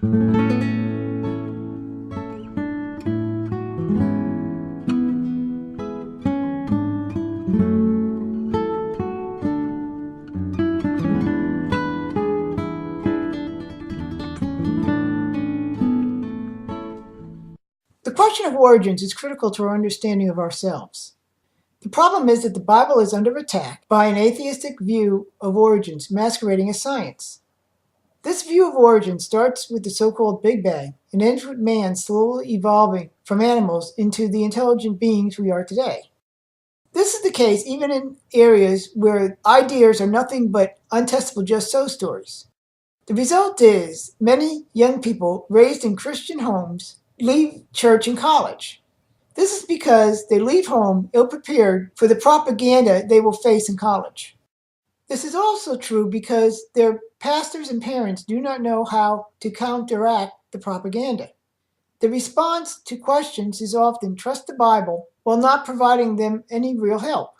The question of origins is critical to our understanding of ourselves. The problem is that the Bible is under attack by an atheistic view of origins masquerading as science. This view of origins starts with the so-called Big Bang and ends with man slowly evolving from animals into the intelligent beings we are today. This is the case even in areas where ideas are nothing but untestable just-so stories. The result is many young people raised in Christian homes leave church and college. This is because they leave home ill-prepared for the propaganda they will face in college. This is also true because their pastors and parents do not know how to counteract the propaganda. The response to questions is often trust the Bible while not providing them any real help.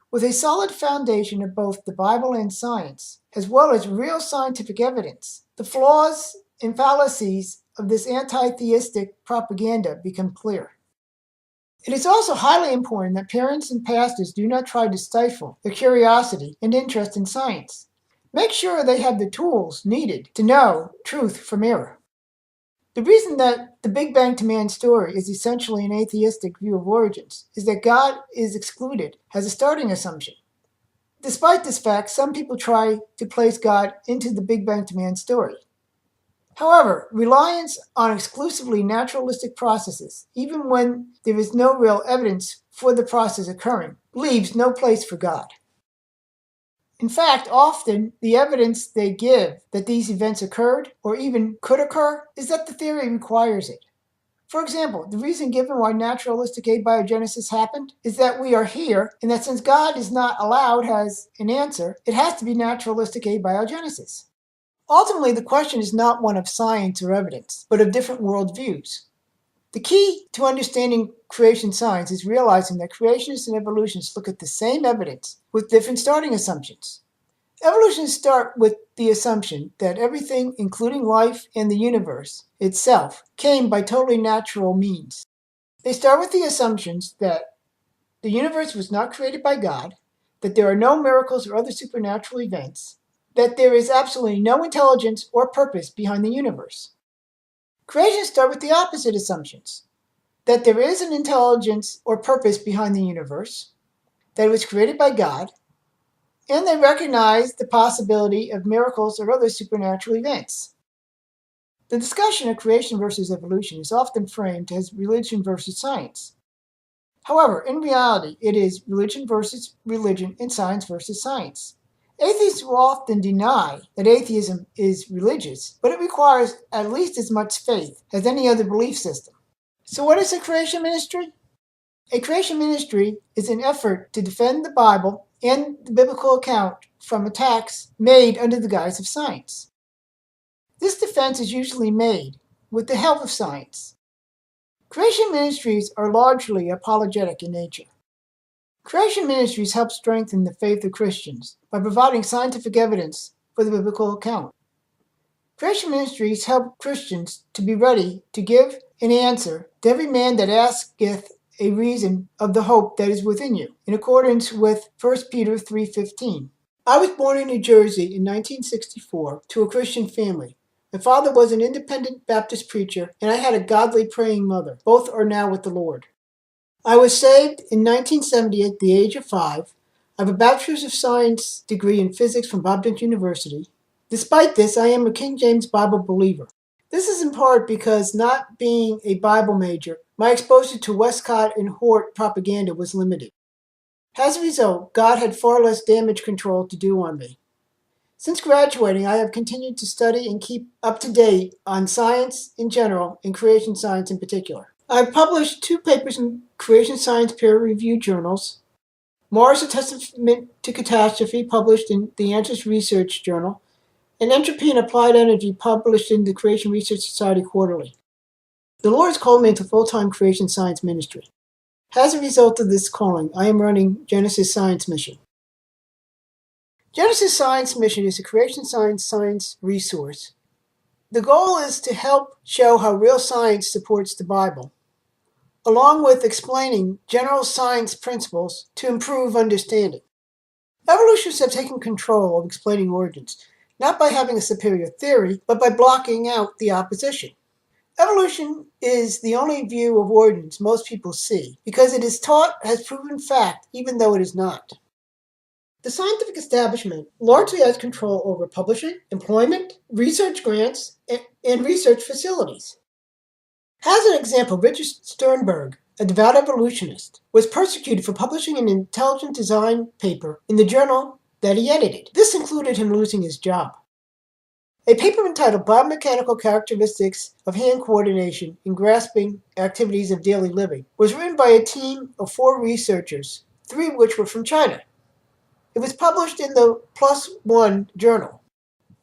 With a solid foundation of both the Bible and science, as well as real scientific evidence, the flaws and fallacies of this anti-theistic propaganda become clear. It is also highly important that parents and pastors do not try to stifle their curiosity and interest in science. Make sure they have the tools needed to know truth from error. The reason that the Big Bang to Man story is essentially an atheistic view of origins is that God is excluded as a starting assumption. Despite this fact, some people try to place God into the Big Bang to Man story. However, reliance on exclusively naturalistic processes, even when there is no real evidence for the process occurring, leaves no place for God. In fact, often the evidence they give that these events occurred, or even could occur, is that the theory requires it. For example, the reason given why naturalistic abiogenesis happened is that we are here, and that since God is not allowed as an answer, it has to be naturalistic abiogenesis. Ultimately, the question is not one of science or evidence, but of different worldviews. The key to understanding creation science is realizing that creationists and evolutionists look at the same evidence with different starting assumptions. Evolutionists start with the assumption that everything, including life and the universe itself, came by totally natural means. They start with the assumptions that the universe was not created by God, that there are no miracles or other supernatural events, that there is absolutely no intelligence or purpose behind the universe. Creationists start with the opposite assumptions, that there is an intelligence or purpose behind the universe, that it was created by God, and they recognize the possibility of miracles or other supernatural events. The discussion of creation versus evolution is often framed as religion versus science. However, in reality, it is religion versus religion and science versus science. Atheists will often deny that atheism is religious, but it requires at least as much faith as any other belief system. So what is a creation ministry? A creation ministry is an effort to defend the Bible and the biblical account from attacks made under the guise of science. This defense is usually made with the help of science. Creation ministries are largely apologetic in nature. Creation ministries help strengthen the faith of Christians by providing scientific evidence for the biblical account. Creation ministries help Christians to be ready to give an answer to every man that asketh a reason of the hope that is within you, in accordance with 1 Peter 3:15. I was born in New Jersey in 1964 to a Christian family. My father was an independent Baptist preacher, and I had a godly praying mother. Both are now with the Lord. I was saved in 1970 at the age of 5. I have a Bachelor's of Science degree in physics from Bob University. Despite this, I am a King James Bible believer. This is in part because, not being a Bible major, my exposure to Westcott and Hort propaganda was limited. As a result, God had far less damage control to do on me. Since graduating, I have continued to study and keep up to date on science in general and creation science in particular. I've published 2 papers in creation science peer-reviewed journals, Mars: A Testament to Catastrophe, published in the Answers Research Journal, and Entropy and Applied Energy, published in the Creation Research Society Quarterly. The Lord has called me into full-time creation science ministry. As a result of this calling, I am running Genesis Science Mission. Genesis Science Mission is a creation science resource The goal is to help show how real science supports the Bible, along with explaining general science principles to improve understanding. Evolutionists have taken control of explaining origins, not by having a superior theory, but by blocking out the opposition. Evolution is the only view of origins most people see, because it is taught as proven fact, even though it is not. The scientific establishment largely has control over publishing, employment, research grants, and research facilities. As an example, Richard Sternberg, a devout evolutionist, was persecuted for publishing an intelligent design paper in the journal that he edited. This included him losing his job. A paper entitled Biomechanical Characteristics of Hand Coordination in Grasping Activities of Daily Living was written by a team of 4 researchers, 3 of which were from China. It was published in the PLOS ONE journal.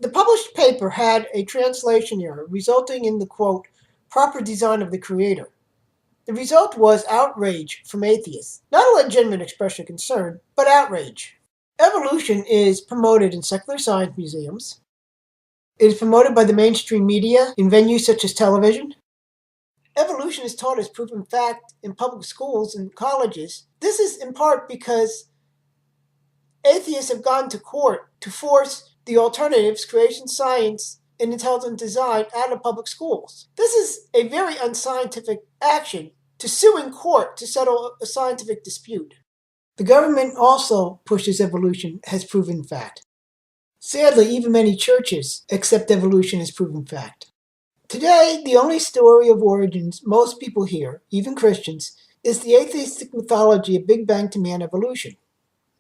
The published paper had a translation error, resulting in the, quote, proper design of the creator. The result was outrage from atheists. Not a legitimate expression of concern, but outrage. Evolution is promoted in secular science museums. It is promoted by the mainstream media in venues such as television. Evolution is taught as proven fact in public schools and colleges. This is in part because atheists have gone to court to force the alternatives, creation science, and intelligent design out of public schools. This is a very unscientific action to sue in court to settle a scientific dispute. The government also pushes evolution as proven fact. Sadly, even many churches accept evolution as proven fact. Today, the only story of origins most people hear, even Christians, is the atheistic mythology of Big Bang to man evolution.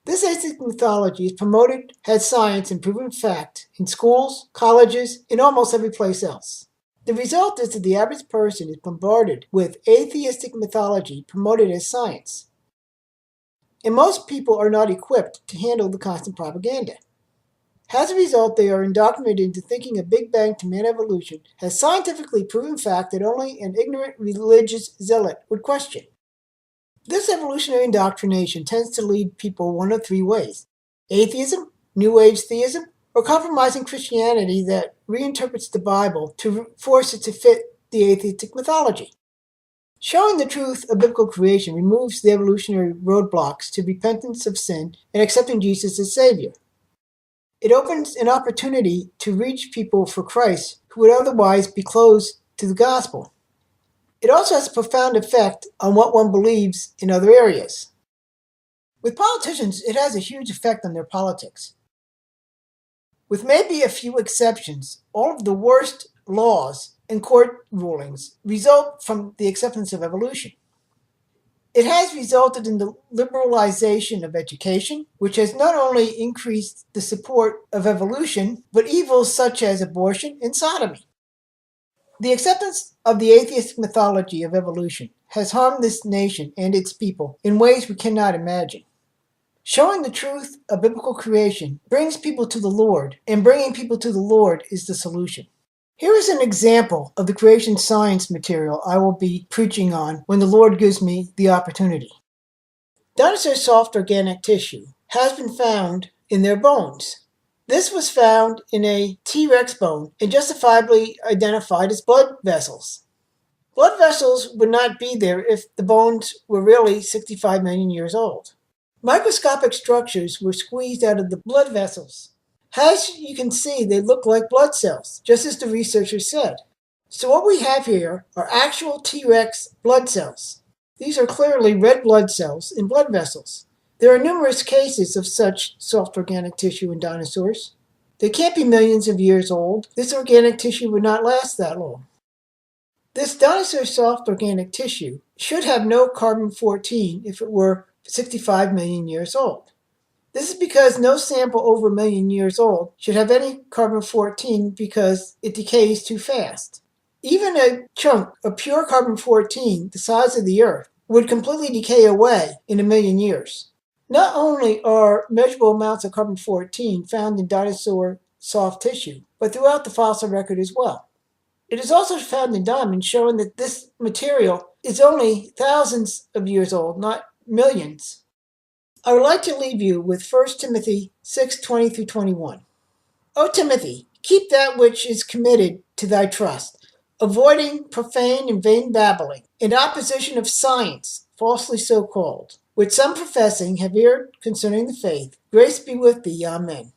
This atheistic mythology is promoted as science and proven fact in schools, colleges, and almost every place else. The result is that the average person is bombarded with atheistic mythology promoted as science. And most people are not equipped to handle the constant propaganda. As a result, they are indoctrinated into thinking of Big Bang to man evolution as scientifically proven fact that only an ignorant religious zealot would question. This evolutionary indoctrination tends to lead people one of 3 ways: atheism, New Age theism, or compromising Christianity that reinterprets the Bible to force it to fit the atheistic mythology. Showing the truth of biblical creation removes the evolutionary roadblocks to repentance of sin and accepting Jesus as Savior. It opens an opportunity to reach people for Christ who would otherwise be closed to the gospel. It also has a profound effect on what one believes in other areas. With politicians, it has a huge effect on their politics. With maybe a few exceptions, all of the worst laws and court rulings result from the acceptance of evolution. It has resulted in the liberalization of education, which has not only increased the support of evolution, but evils such as abortion and sodomy. The acceptance of the atheistic mythology of evolution has harmed this nation and its people in ways we cannot imagine. Showing the truth of biblical creation brings people to the Lord, and bringing people to the Lord is the solution. Here is an example of the creation science material I will be preaching on when the Lord gives me the opportunity. Dinosaur soft organic tissue has been found in their bones. This was found in a T-Rex bone and justifiably identified as blood vessels. Blood vessels would not be there if the bones were really 65 million years old. Microscopic structures were squeezed out of the blood vessels. As you can see, they look like blood cells, just as the researchers said. So what we have here are actual T-Rex blood cells. These are clearly red blood cells in blood vessels. There are numerous cases of such soft organic tissue in dinosaurs. They can't be millions of years old. This organic tissue would not last that long. This dinosaur soft organic tissue should have no carbon-14 if it were 65 million years old. This is because no sample over a million years old should have any carbon-14 because it decays too fast. Even a chunk of pure carbon-14 the size of the Earth would completely decay away in a million years. Not only are measurable amounts of carbon-14 found in dinosaur soft tissue, but throughout the fossil record as well. It is also found in diamonds, showing that this material is only thousands of years old, not millions. I would like to leave you with 1 Timothy 6:20-21. O Timothy, Keep that which is committed to thy trust, avoiding profane and vain babbling, in opposition of science, falsely so called, which some professing have erred concerning the faith. Grace be with thee. Amen.